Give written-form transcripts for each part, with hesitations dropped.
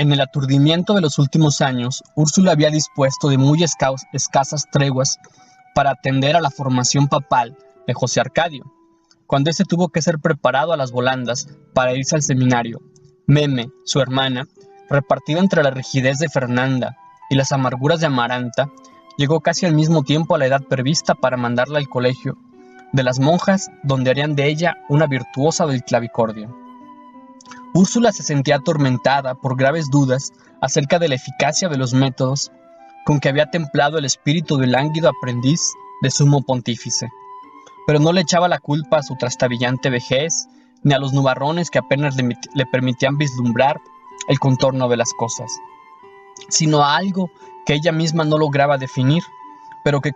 En el aturdimiento de los últimos años, Úrsula había dispuesto de muy escasas treguas para atender a la formación papal de José Arcadio, cuando éste tuvo que ser preparado a las volandas para irse al seminario. Meme, su hermana, repartida entre la rigidez de Fernanda y las amarguras de Amaranta, llegó casi al mismo tiempo a la edad prevista para mandarla al colegio de las monjas, donde harían de ella una virtuosa del clavicordio. Úrsula se sentía atormentada por graves dudas acerca de la eficacia de los métodos con que había templado el espíritu del lánguido aprendiz de sumo pontífice, pero no le echaba la culpa a su trastabillante vejez ni a los nubarrones que apenas le permitían vislumbrar el contorno de las cosas, sino a algo que ella misma no lograba definir, pero que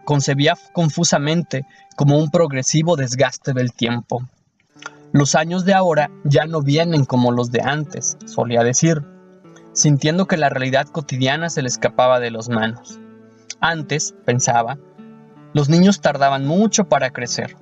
concebía confusamente como un progresivo desgaste del tiempo. Los años de ahora ya no vienen como los de antes, solía decir, sintiendo que la realidad cotidiana se le escapaba de las manos. Antes, pensaba, los niños tardaban mucho para crecer.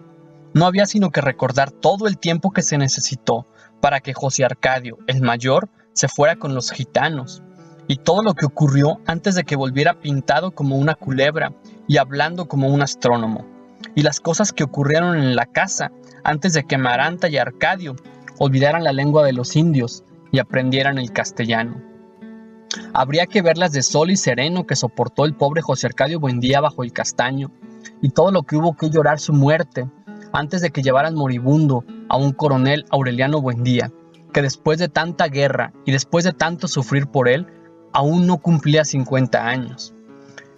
No había sino que recordar todo el tiempo que se necesitó para que José Arcadio, el mayor, se fuera con los gitanos, y todo lo que ocurrió antes de que volviera pintado como una culebra y hablando como un astrónomo, y las cosas que ocurrieron en la casa antes de que Amaranta y Arcadio olvidaran la lengua de los indios y aprendieran el castellano. Habría que ver las de sol y sereno que soportó el pobre José Arcadio Buendía bajo el castaño, y todo lo que hubo que llorar su muerte antes de que llevaran moribundo a un coronel Aureliano Buendía, que después de tanta guerra y después de tanto sufrir por él, aún no cumplía 50 años.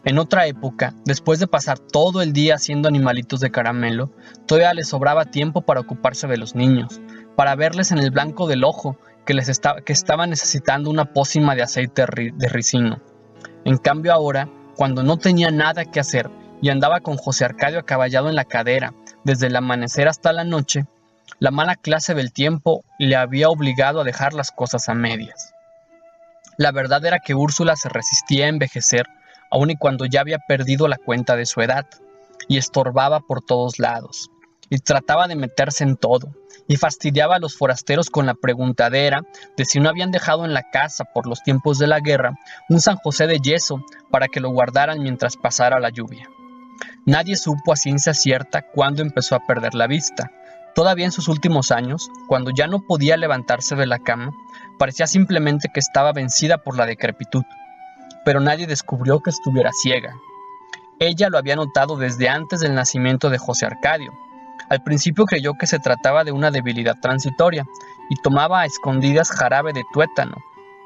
En otra época, después de pasar todo el día haciendo animalitos de caramelo, todavía les sobraba tiempo para ocuparse de los niños, para verles en el blanco del ojo que estaban necesitando una pócima de aceite de ricino. En cambio ahora, cuando no tenía nada que hacer y andaba con José Arcadio acaballado en la cadera, desde el amanecer hasta la noche, la mala clase del tiempo le había obligado a dejar las cosas a medias. La verdad era que Úrsula se resistía a envejecer, aun y cuando ya había perdido la cuenta de su edad, y estorbaba por todos lados, y trataba de meterse en todo, y fastidiaba a los forasteros con la preguntadera de si no habían dejado en la casa, por los tiempos de la guerra, un San José de yeso para que lo guardaran mientras pasara la lluvia. Nadie supo a ciencia cierta cuándo empezó a perder la vista. Todavía en sus últimos años, cuando ya no podía levantarse de la cama, parecía simplemente que estaba vencida por la decrepitud, pero nadie descubrió que estuviera ciega. Ella lo había notado desde antes del nacimiento de José Arcadio. Al principio creyó que se trataba de una debilidad transitoria, y tomaba a escondidas jarabe de tuétano,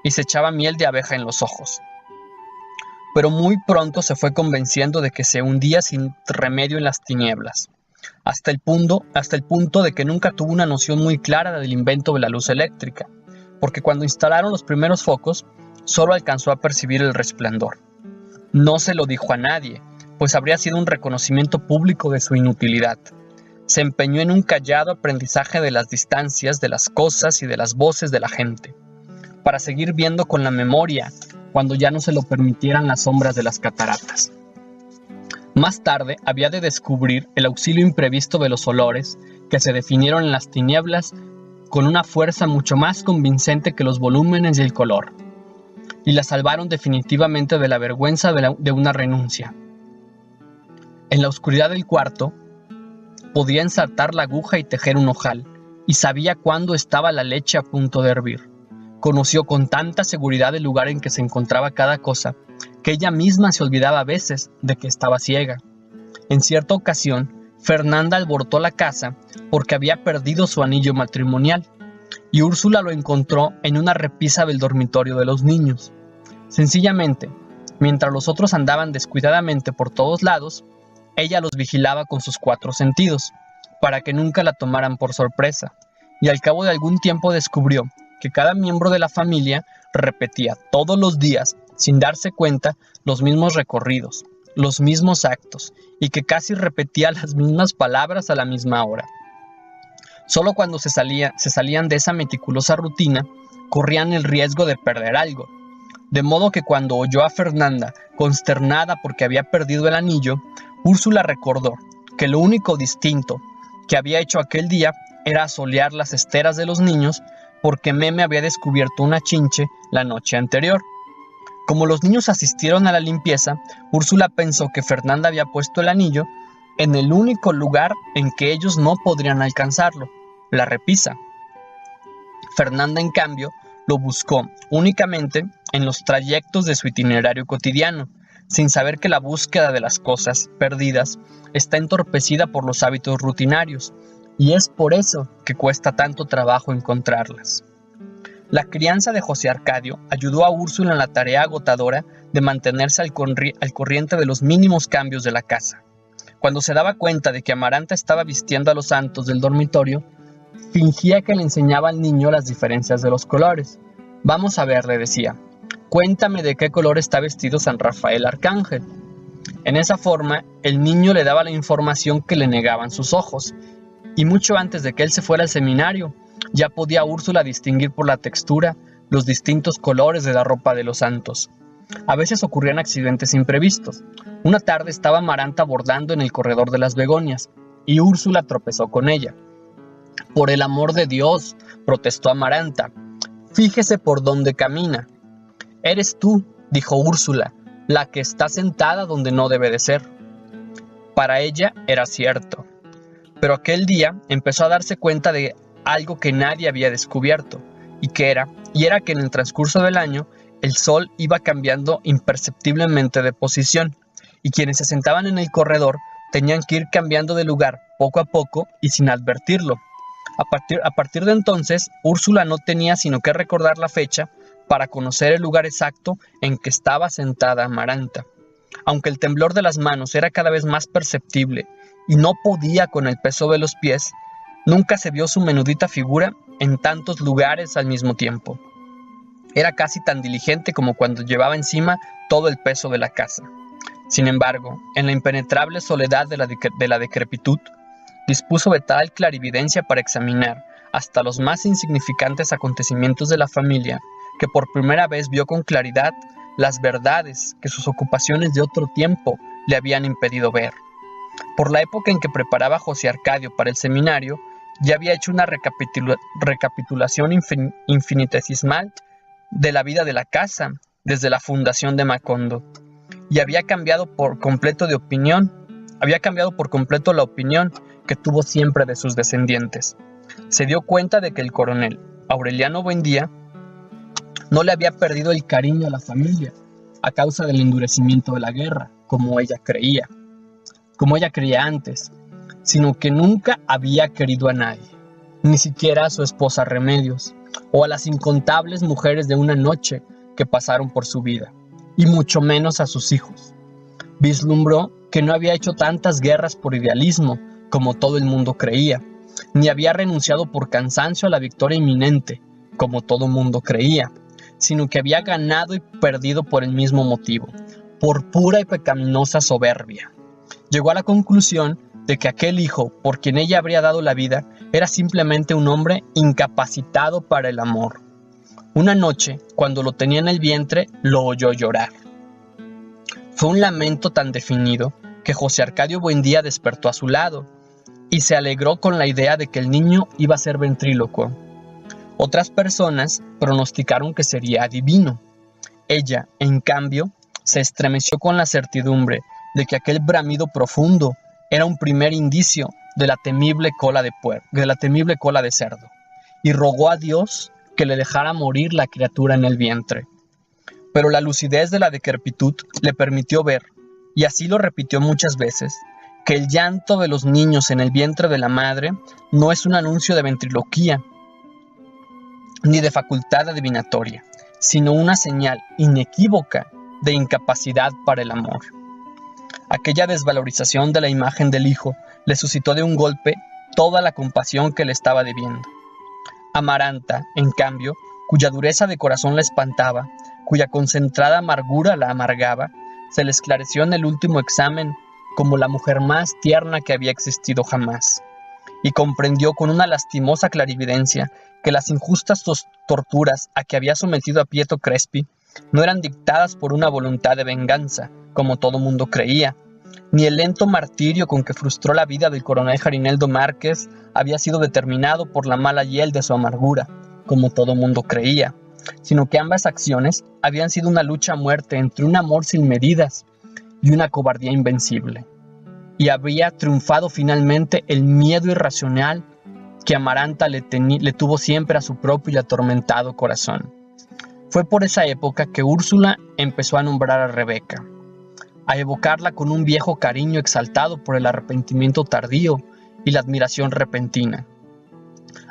y se echaba miel de abeja en los ojos. Pero muy pronto se fue convenciendo de que se hundía sin remedio en las tinieblas, hasta el punto de que nunca tuvo una noción muy clara del invento de la luz eléctrica, porque cuando instalaron los primeros focos, solo alcanzó a percibir el resplandor. No se lo dijo a nadie, pues habría sido un reconocimiento público de su inutilidad. Se empeñó en un callado aprendizaje de las distancias, de las cosas y de las voces de la gente, para seguir viendo con la memoria cuando ya no se lo permitieran las sombras de las cataratas. Más tarde había de descubrir el auxilio imprevisto de los olores que se definieron en las tinieblas con una fuerza mucho más convincente que los volúmenes y el color, y la salvaron definitivamente de la vergüenza de una renuncia. En la oscuridad del cuarto podía ensartar la aguja y tejer un ojal, y sabía cuándo estaba la leche a punto de hervir. Conoció con tanta seguridad el lugar en que se encontraba cada cosa, que ella misma se olvidaba a veces de que estaba ciega. En cierta ocasión, Fernanda alborotó la casa porque había perdido su anillo matrimonial, y Úrsula lo encontró en una repisa del dormitorio de los niños. Sencillamente, mientras los otros andaban descuidadamente por todos lados, ella los vigilaba con sus 4 sentidos, para que nunca la tomaran por sorpresa, y al cabo de algún tiempo descubrió que cada miembro de la familia repetía todos los días, sin darse cuenta, los mismos recorridos, los mismos actos, y que casi repetía las mismas palabras a la misma hora. Solo cuando se salían de esa meticulosa rutina, corrían el riesgo de perder algo. De modo que cuando oyó a Fernanda, consternada porque había perdido el anillo, Úrsula recordó que lo único distinto que había hecho aquel día era asolear las esteras de los niños, porque Meme había descubierto una chinche la noche anterior. Como los niños asistieron a la limpieza, Úrsula pensó que Fernanda había puesto el anillo en el único lugar en que ellos no podrían alcanzarlo, la repisa. Fernanda, en cambio, lo buscó únicamente en los trayectos de su itinerario cotidiano, sin saber que la búsqueda de las cosas perdidas está entorpecida por los hábitos rutinarios, y es por eso que cuesta tanto trabajo encontrarlas. La crianza de José Arcadio ayudó a Úrsula en la tarea agotadora de mantenerse al corriente de los mínimos cambios de la casa. Cuando se daba cuenta de que Amaranta estaba vistiendo a los santos del dormitorio, fingía que le enseñaba al niño las diferencias de los colores. «Vamos a ver», le decía, «cuéntame de qué color está vestido San Rafael Arcángel». En esa forma, el niño le daba la información que le negaban sus ojos, y mucho antes de que él se fuera al seminario, ya podía Úrsula distinguir por la textura los distintos colores de la ropa de los santos. A veces ocurrían accidentes imprevistos. Una tarde estaba Amaranta bordando en el corredor de las begonias, y Úrsula tropezó con ella. «Por el amor de Dios», protestó Amaranta, «fíjese por dónde camina». «Eres tú», dijo Úrsula, «la que está sentada donde no debe de ser». Para ella era cierto. Pero aquel día empezó a darse cuenta de algo que nadie había descubierto, y era que en el transcurso del año el sol iba cambiando imperceptiblemente de posición, y quienes se sentaban en el corredor tenían que ir cambiando de lugar poco a poco y sin advertirlo. A partir de entonces, Úrsula no tenía sino que recordar la fecha para conocer el lugar exacto en que estaba sentada Amaranta. Aunque el temblor de las manos era cada vez más perceptible y no podía con el peso de los pies, nunca se vio su menudita figura en tantos lugares al mismo tiempo. Era casi tan diligente como cuando llevaba encima todo el peso de la casa. Sin embargo, en la impenetrable soledad de la decrepitud, dispuso de tal clarividencia para examinar hasta los más insignificantes acontecimientos de la familia, que por primera vez vio con claridad las verdades que sus ocupaciones de otro tiempo le habían impedido ver. Por la época en que preparaba a José Arcadio para el seminario, ya había hecho una recapitulación infinitesimal de la vida de la casa desde la fundación de Macondo, y había cambiado por completo la opinión que tuvo siempre de sus descendientes. Se dio cuenta de que el coronel Aureliano Buendía no le había perdido el cariño a la familia a causa del endurecimiento de la guerra, como ella creía antes, sino que nunca había querido a nadie, ni siquiera a su esposa Remedios, o a las incontables mujeres de una noche que pasaron por su vida, y mucho menos a sus hijos. Vislumbró que no había hecho tantas guerras por idealismo como todo el mundo creía, ni había renunciado por cansancio a la victoria inminente, como todo mundo creía, sino que había ganado y perdido por el mismo motivo, por pura y pecaminosa soberbia. Llegó a la conclusión de que aquel hijo por quien ella habría dado la vida era simplemente un hombre incapacitado para el amor. Una noche, cuando lo tenía en el vientre, lo oyó llorar. Fue un lamento tan definido que José Arcadio Buendía despertó a su lado y se alegró con la idea de que el niño iba a ser ventrílocuo. Otras personas pronosticaron que sería adivino. Ella, en cambio, se estremeció con la certidumbre de que aquel bramido profundo era un primer indicio de la temible cola de cerdo, y rogó a Dios que le dejara morir la criatura en el vientre. Pero la lucidez de la decrepitud le permitió ver, y así lo repitió muchas veces, que el llanto de los niños en el vientre de la madre no es un anuncio de ventriloquía ni de facultad adivinatoria, sino una señal inequívoca de incapacidad para el amor. Aquella desvalorización de la imagen del hijo le suscitó de un golpe toda la compasión que le estaba debiendo. Amaranta, en cambio, cuya dureza de corazón la espantaba, cuya concentrada amargura la amargaba, se le esclareció en el último examen como la mujer más tierna que había existido jamás, y comprendió con una lastimosa clarividencia que las injustas torturas a que había sometido a Pietro Crespi no eran dictadas por una voluntad de venganza, como todo mundo creía, ni el lento martirio con que frustró la vida del coronel Jarineldo Márquez había sido determinado por la mala hiel de su amargura, como todo mundo creía, sino que ambas acciones habían sido una lucha a muerte entre un amor sin medidas y una cobardía invencible. Y había triunfado finalmente el miedo irracional que Amaranta le tuvo siempre a su propio y atormentado corazón. Fue por esa época que Úrsula empezó a nombrar a Rebeca, a evocarla con un viejo cariño exaltado por el arrepentimiento tardío y la admiración repentina.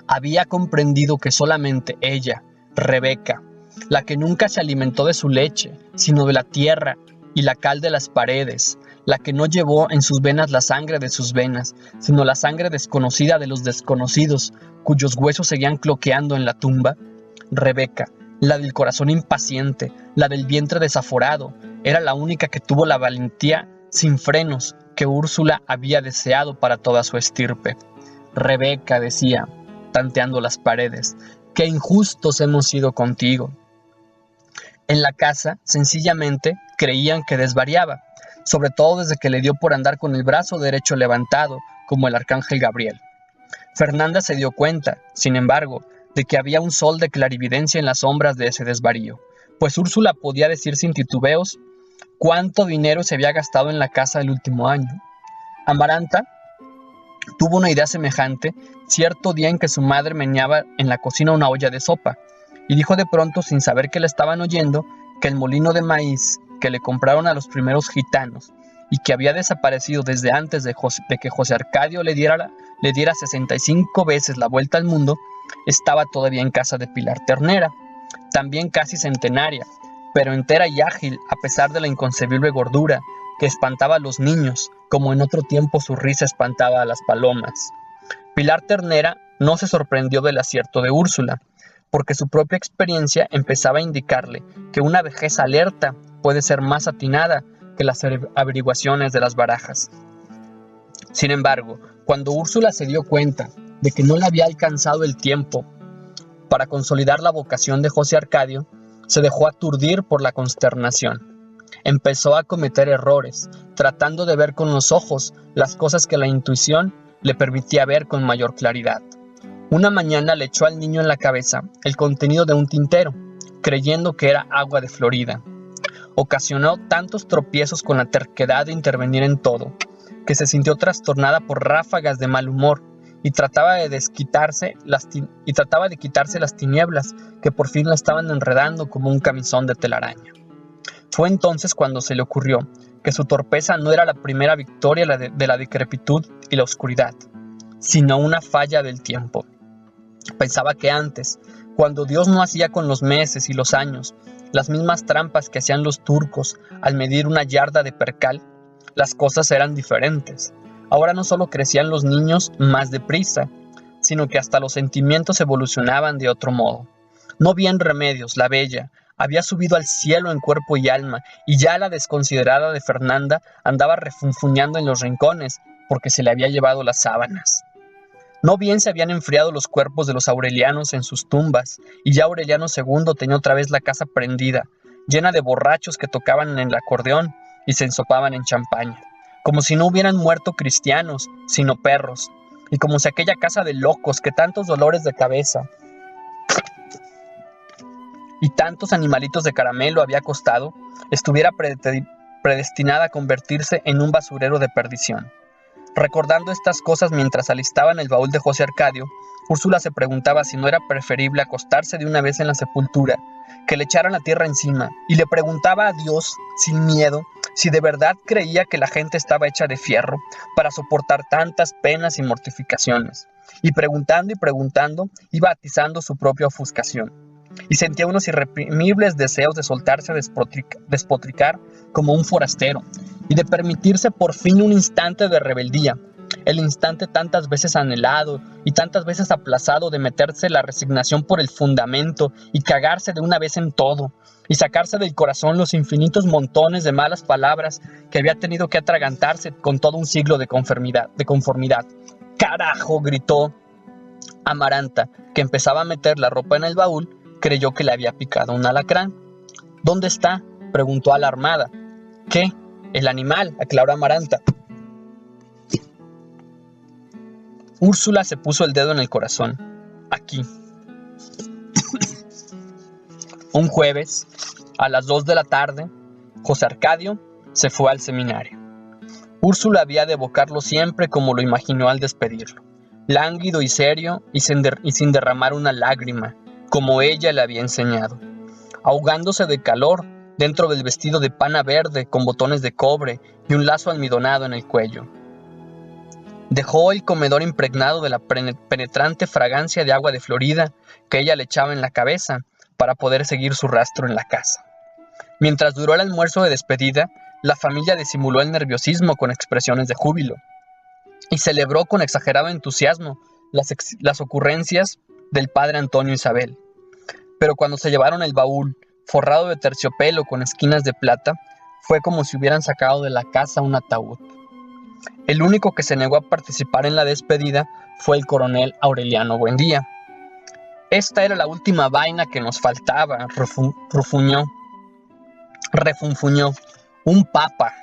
Había comprendido que solamente ella, Rebeca, la que nunca se alimentó de su leche, sino de la tierra y la cal de las paredes, la que no llevó en sus venas la sangre de sus venas, sino la sangre desconocida de los desconocidos, cuyos huesos seguían cloqueando en la tumba, Rebeca, la del corazón impaciente, la del vientre desaforado, era la única que tuvo la valentía sin frenos que Úrsula había deseado para toda su estirpe. Rebeca, decía, tanteando las paredes, qué injustos hemos sido contigo. En la casa, sencillamente, creían que desvariaba, sobre todo desde que le dio por andar con el brazo derecho levantado, como el arcángel Gabriel. Fernanda se dio cuenta, sin embargo, de que había un sol de clarividencia en las sombras de ese desvarío, pues Úrsula podía decir sin titubeos cuánto dinero se había gastado en la casa el último año. Amaranta tuvo una idea semejante cierto día en que su madre meneaba en la cocina una olla de sopa, y dijo de pronto, sin saber que la estaban oyendo, que el molino de maíz que le compraron a los primeros gitanos y que había desaparecido desde antes de que José Arcadio le diera 65 veces la vuelta al mundo, estaba todavía en casa de Pilar Ternera, también casi centenaria, pero entera y ágil a pesar de la inconcebible gordura que espantaba a los niños, como en otro tiempo su risa espantaba a las palomas. Pilar Ternera no se sorprendió del acierto de Úrsula, porque su propia experiencia empezaba a indicarle que una vejez alerta puede ser más atinada que las averiguaciones de las barajas. Sin embargo, cuando Úrsula se dio cuenta de que no le había alcanzado el tiempo para consolidar la vocación de José Arcadio, se dejó aturdir por la consternación. Empezó a cometer errores, tratando de ver con los ojos las cosas que la intuición le permitía ver con mayor claridad. Una mañana le echó al niño en la cabeza el contenido de un tintero, creyendo que era agua de Florida. Ocasionó tantos tropiezos con la terquedad de intervenir en todo, que se sintió trastornada por ráfagas de mal humor y trataba de quitarse las tinieblas que por fin la estaban enredando como un camisón de telaraña. Fue entonces cuando se le ocurrió que su torpeza no era la primera victoria de la decrepitud y la oscuridad, sino una falla del tiempo. Pensaba que antes, cuando Dios no hacía con los meses y los años las mismas trampas que hacían los turcos al medir una yarda de percal, las cosas eran diferentes. Ahora no solo crecían los niños más deprisa, sino que hasta los sentimientos evolucionaban de otro modo. No bien remedios, la bella, había subido al cielo en cuerpo y alma, y ya la desconsiderada de Fernanda andaba refunfuñando en los rincones, porque se le había llevado las sábanas. No bien se habían enfriado los cuerpos de los aurelianos en sus tumbas, y ya Aureliano II tenía otra vez la casa prendida, llena de borrachos que tocaban en el acordeón y se ensopaban en champaña, como si no hubieran muerto cristianos, sino perros, y como si aquella casa de locos que tantos dolores de cabeza y tantos animalitos de caramelo había costado, estuviera predestinada a convertirse en un basurero de perdición. Recordando estas cosas mientras alistaban el baúl de José Arcadio, Úrsula se preguntaba si no era preferible acostarse de una vez en la sepultura, que le echaran la tierra encima, y le preguntaba a Dios, sin miedo, si de verdad creía que la gente estaba hecha de fierro para soportar tantas penas y mortificaciones. Y preguntando, iba atizando su propia ofuscación, y sentía unos irreprimibles deseos de soltarse a despotricar como un forastero, y de permitirse por fin un instante de rebeldía, el instante tantas veces anhelado y tantas veces aplazado de meterse la resignación por el fundamento y cagarse de una vez en todo, y sacarse del corazón los infinitos montones de malas palabras que había tenido que atragantarse con todo un siglo de conformidad. ¡Carajo!, gritó Amaranta, que empezaba a meter la ropa en el baúl. Creyó que le había picado un alacrán. ¿Dónde está?, preguntó alarmada. ¿Qué? El animal, aclaró Amaranta. Úrsula se puso el dedo en el corazón. Aquí. Un jueves, a las 2 de la tarde, José Arcadio se fue al seminario. Úrsula había de evocarlo siempre como lo imaginó al despedirlo, lánguido y serio y sin derramar una lágrima, como ella le había enseñado, ahogándose de calor dentro del vestido de pana verde con botones de cobre y un lazo almidonado en el cuello. Dejó el comedor impregnado de la penetrante fragancia de agua de Florida que ella le echaba en la cabeza para poder seguir su rastro en la casa. Mientras duró el almuerzo de despedida, la familia disimuló el nerviosismo con expresiones de júbilo y celebró con exagerado entusiasmo las ocurrencias del padre Antonio Isabel. Pero cuando se llevaron el baúl, forrado de terciopelo con esquinas de plata, fue como si hubieran sacado de la casa un ataúd. El único que se negó a participar en la despedida fue el coronel Aureliano Buendía. Esta era la última vaina que nos faltaba, refunfuñó. Un papa.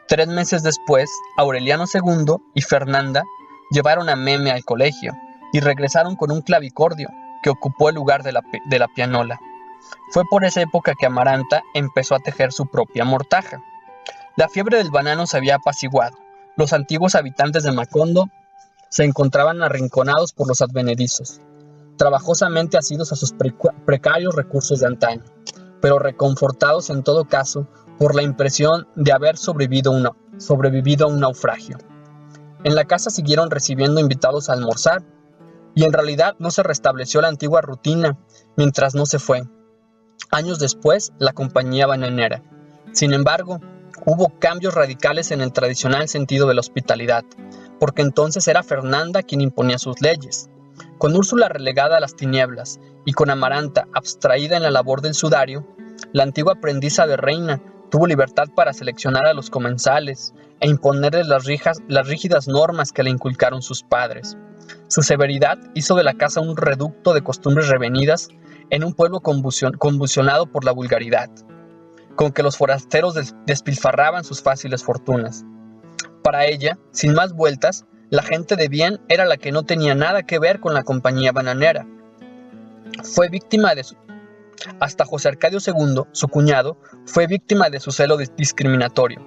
3 meses después, Aureliano II y Fernanda llevaron a Meme al colegio y regresaron con un clavicordio que ocupó el lugar de la pianola. Fue por esa época que Amaranta empezó a tejer su propia mortaja. La fiebre del banano se había apaciguado. Los antiguos habitantes de Macondo se encontraban arrinconados por los advenedizos, trabajosamente asidos a sus precarios recursos de antaño, pero reconfortados en todo caso por la impresión de haber sobrevivido a un naufragio. En la casa siguieron recibiendo invitados a almorzar, y en realidad no se restableció la antigua rutina mientras no se fue, años después, la compañía bananera. Sin embargo, hubo cambios radicales en el tradicional sentido de la hospitalidad, porque entonces era Fernanda quien imponía sus leyes. Con Úrsula relegada a las tinieblas y con Amaranta abstraída en la labor del sudario, la antigua aprendiza de reina tuvo libertad para seleccionar a los comensales e imponerles las rígidas normas que le inculcaron sus padres. Su severidad hizo de la casa un reducto de costumbres revenidas en un pueblo convulsionado por la vulgaridad, con que los forasteros despilfarraban sus fáciles fortunas. Para ella, sin más vueltas, la gente de bien era la que no tenía nada que ver con la compañía bananera. Fue víctima de Hasta José Arcadio II, su cuñado, fue víctima de su celo discriminatorio,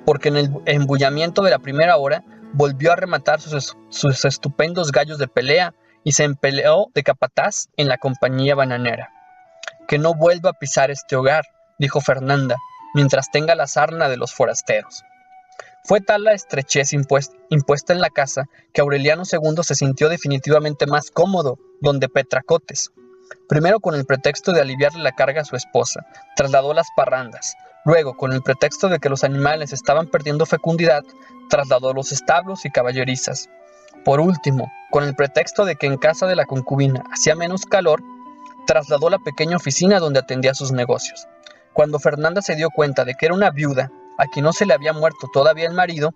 porque en el embullamiento de la primera hora volvió a rematar sus estupendos gallos de pelea y se empleó de capataz en la compañía bananera. Que no vuelva a pisar este hogar, dijo Fernanda, mientras tenga la sarna de los forasteros. Fue tal la estrechez impuesta en la casa que Aureliano II se sintió definitivamente más cómodo donde Petracotes. Primero con el pretexto de aliviarle la carga a su esposa, trasladó las parrandas. Luego, con el pretexto de que los animales estaban perdiendo fecundidad, trasladó los establos y caballerizas. Por último, con el pretexto de que en casa de la concubina hacía menos calor, trasladó la pequeña oficina donde atendía sus negocios. Cuando Fernanda se dio cuenta de que era una viuda a quien no se le había muerto todavía el marido,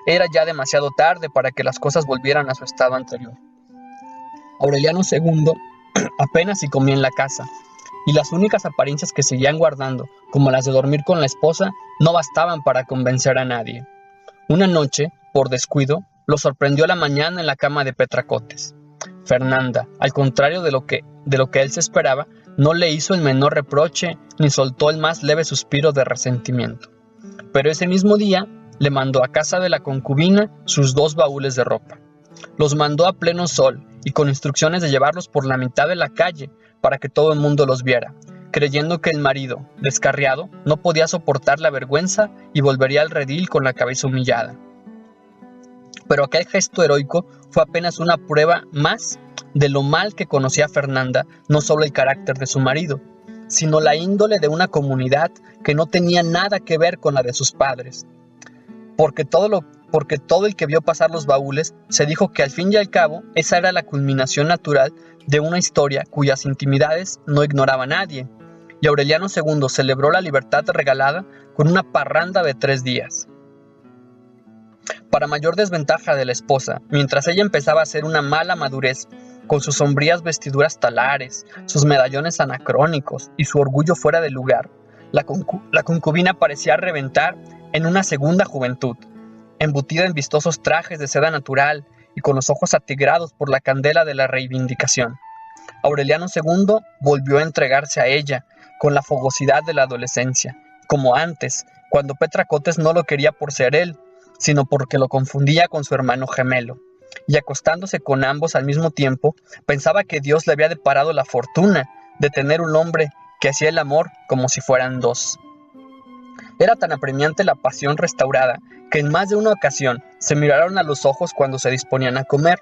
era ya demasiado tarde para que las cosas volvieran a su estado anterior. Aureliano II apenas si comía en la casa, y las únicas apariencias que seguían guardando, como las de dormir con la esposa, no bastaban para convencer a nadie. Una noche, por descuido, lo sorprendió a la mañana en la cama de Petracotes. Fernanda, al contrario de lo que él se esperaba, no le hizo el menor reproche ni soltó el más leve suspiro de resentimiento. Pero ese mismo día le mandó a casa de la concubina sus 2 baúles de ropa. Los mandó a pleno sol y con instrucciones de llevarlos por la mitad de la calle para que todo el mundo los viera, creyendo que el marido, descarriado, no podía soportar la vergüenza y volvería al redil con la cabeza humillada. Pero aquel gesto heroico fue apenas una prueba más de lo mal que conocía Fernanda, no solo el carácter de su marido, sino la índole de una comunidad que no tenía nada que ver con la de sus padres. Porque todo el que vio pasar los baúles se dijo que al fin y al cabo esa era la culminación natural de una historia cuyas intimidades no ignoraba nadie, y Aureliano II celebró la libertad regalada con una parranda de 3 días. Para mayor desventaja de la esposa, mientras ella empezaba a hacer una mala madurez, con sus sombrías vestiduras talares, sus medallones anacrónicos y su orgullo fuera de lugar, la concubina parecía reventar en una segunda juventud, embutida en vistosos trajes de seda natural y con los ojos atigrados por la candela de la reivindicación. Aureliano II volvió a entregarse a ella con la fogosidad de la adolescencia, como antes, cuando Petracotes no lo quería por ser él, sino porque lo confundía con su hermano gemelo, y acostándose con ambos al mismo tiempo, pensaba que Dios le había deparado la fortuna de tener un hombre que hacía el amor como si fueran dos. Era tan apremiante la pasión restaurada que en más de una ocasión se miraron a los ojos cuando se disponían a comer,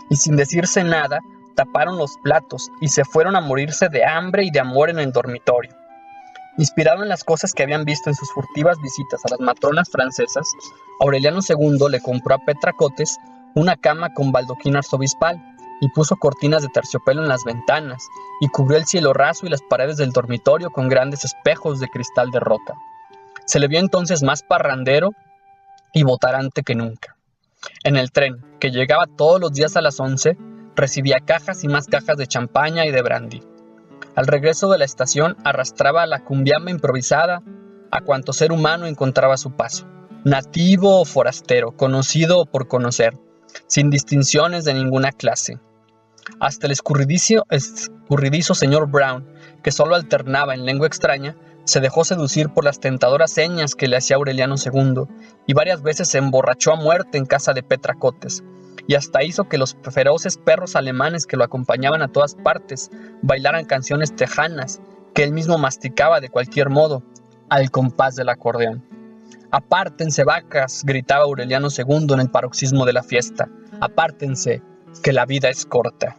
y sin decirse nada, taparon los platos y se fueron a morirse de hambre y de amor en el dormitorio. Inspirado en las cosas que habían visto en sus furtivas visitas a las matronas francesas, Aureliano II le compró a Petracotes una cama con baldoquín arzobispal y puso cortinas de terciopelo en las ventanas y cubrió el cielo raso y las paredes del dormitorio con grandes espejos de cristal de roca. Se le vio entonces más parrandero y botarante que nunca. En el tren, que llegaba todos los días a las 11, recibía cajas y más cajas de champaña y de brandy. Al regreso de la estación arrastraba la cumbiamba improvisada a cuanto ser humano encontraba a su paso, nativo o forastero, conocido o por conocer, sin distinciones de ninguna clase. Hasta el escurridizo señor Brown, que solo alternaba en lengua extraña, se dejó seducir por las tentadoras señas que le hacía Aureliano II, y varias veces se emborrachó a muerte en casa de Petracotes, y hasta hizo que los feroces perros alemanes que lo acompañaban a todas partes bailaran canciones tejanas que él mismo masticaba de cualquier modo, al compás del acordeón. «Apártense, vacas», gritaba Aureliano II en el paroxismo de la fiesta, «apártense, que la vida es corta».